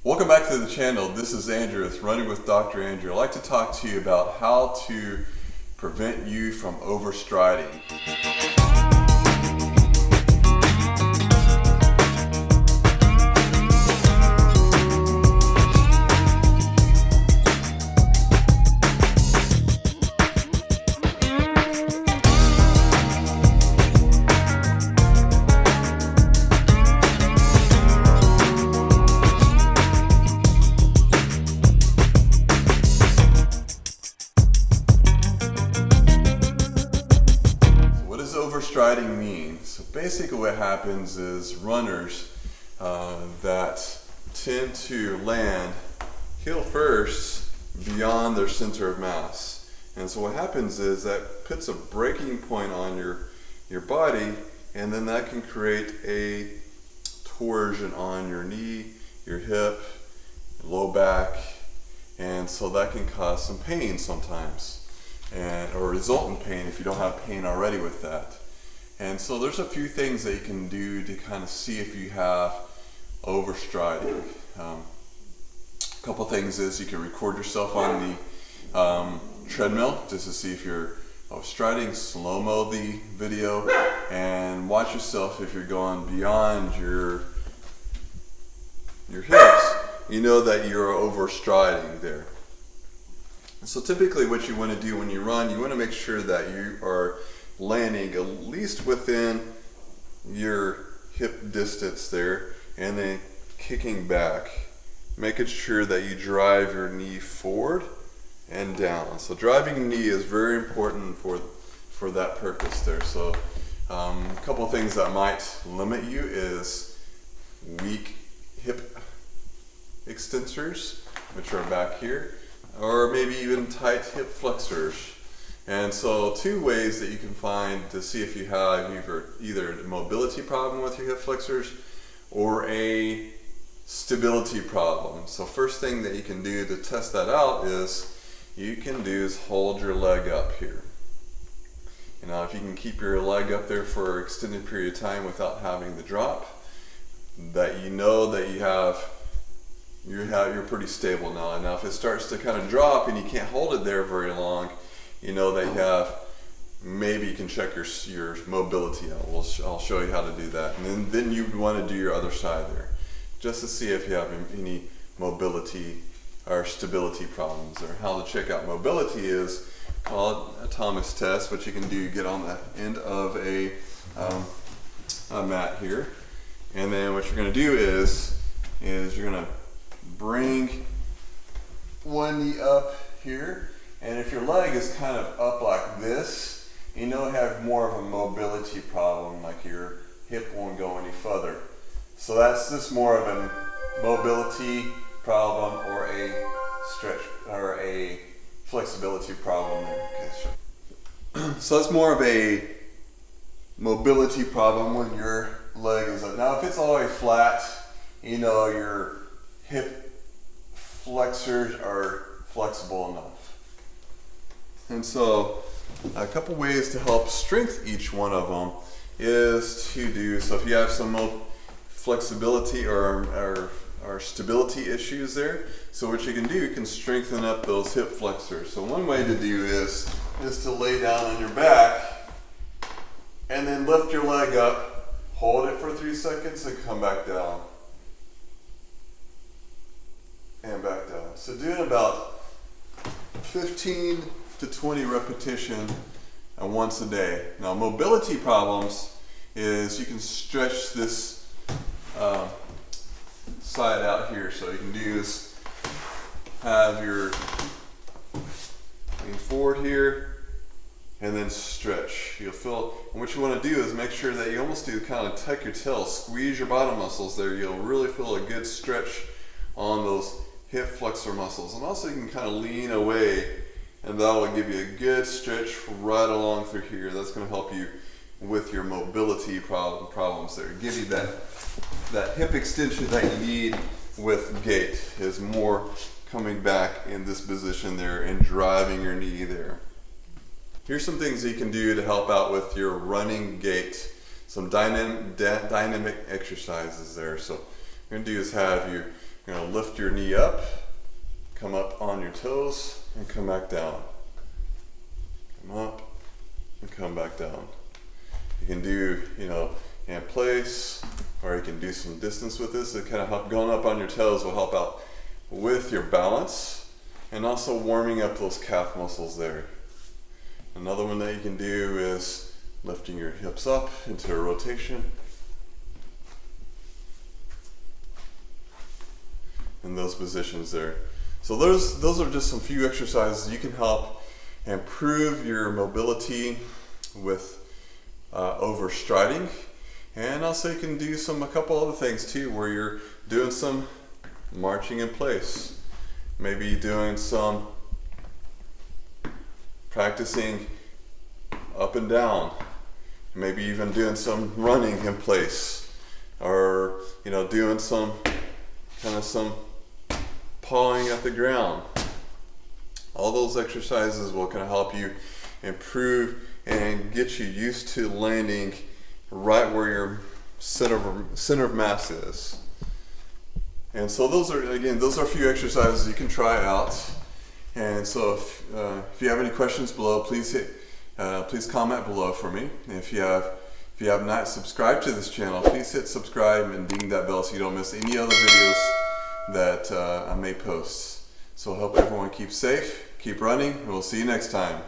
Welcome back to the channel. This is Andrew with Running with Dr. Andrew. I'd like to talk to you about how to prevent you from overstriding. Overstriding means? So basically what happens is runners that tend to land heel first beyond their center of mass. And so what happens is that puts a breaking point on your body, and then that can create a torsion on your knee, your hip, low back, and so that can cause some pain sometimes. Or result in pain if you don't have pain already with that. And so there's a few things that you can do to kind of see if you have overstriding. A couple things is you can record yourself on the treadmill just to see if you're overstriding, slow-mo the video, and watch yourself if you're going beyond your hips. You know that you're overstriding there. So typically what you want to do when you run, you want to make sure that you are landing at least within your hip distance there, and then kicking back, making sure that you drive your knee forward and down. So driving your knee is very important for that purpose there. So a couple things that might limit you is weak hip extensors, which are back here, or maybe even tight hip flexors. And so two ways that you can find to see if you have either a mobility problem with your hip flexors or a stability problem. So first thing that you can do to test that out is hold your leg up here. You know, if you can keep your leg up there for an extended period of time without having the drop, that you know that you're pretty stable now. And now if it starts to kind of drop and you can't hold it there very long, you know that maybe you can check your mobility out. I'll show you how to do that. And then you want to do your other side there, just to see if you have any mobility or stability problems. Or how to check out mobility is called a Thomas test, which you can do, get on the end of a mat here. And then what you're going to do is you're going to bring one knee up here, and if your leg is kind of up like this, you know you have more of a mobility problem, like your hip won't go any further. So that's just more of a mobility problem or a stretch or a flexibility problem there. Okay, so that's more of a mobility problem when your leg is up. Now if it's all the way flat, you know your hip flexors are flexible enough. And so a couple ways to help strengthen each one of them is to do, so if you have some flexibility or stability issues there, so what you can do, you can strengthen up those hip flexors. So one way to do is to lay down on your back and then lift your leg up, hold it for 3 seconds and come back down. And back down. So doing about 15 to 20 repetitions once a day. Now mobility problems is you can stretch this side out here. So you can do is have your lean forward here and then stretch. You'll feel, and what you want to do is make sure that you almost do kind of tuck your tail, squeeze your bottom muscles there. You'll really feel a good stretch on those hip flexor muscles. And also you can kind of lean away, and that will give you a good stretch right along through here. That's going to help you with your mobility problems there. Give you that hip extension that you need with gait, is more coming back in this position there and driving your knee there. Here's some things that you can do to help out with your running gait. Some dynamic exercises there. So what you're going to do is have You're gonna lift your knee up, come up on your toes, and come back down. Come up and come back down. You can do, in place, or you can do some distance with this. It kind of help, going up on your toes will help out with your balance and also warming up those calf muscles there. Another one that you can do is lifting your hips up into a rotation. In those positions there. So those are just some few exercises you can help improve your mobility with overstriding. And also you can do a couple other things too, where you're doing some marching in place. Maybe doing some practicing up and down. Maybe even doing some running in place. Or, doing some pawing at the ground. All those exercises will kind of help you improve and get you used to landing right where your center of mass is. And so those are a few exercises you can try out. And so if you have any questions below, please comment below for me. If you have not subscribed to this channel, please hit subscribe and ding that bell so you don't miss any other videos that I may post. So I hope everyone keeps safe, keep running, and we'll see you next time.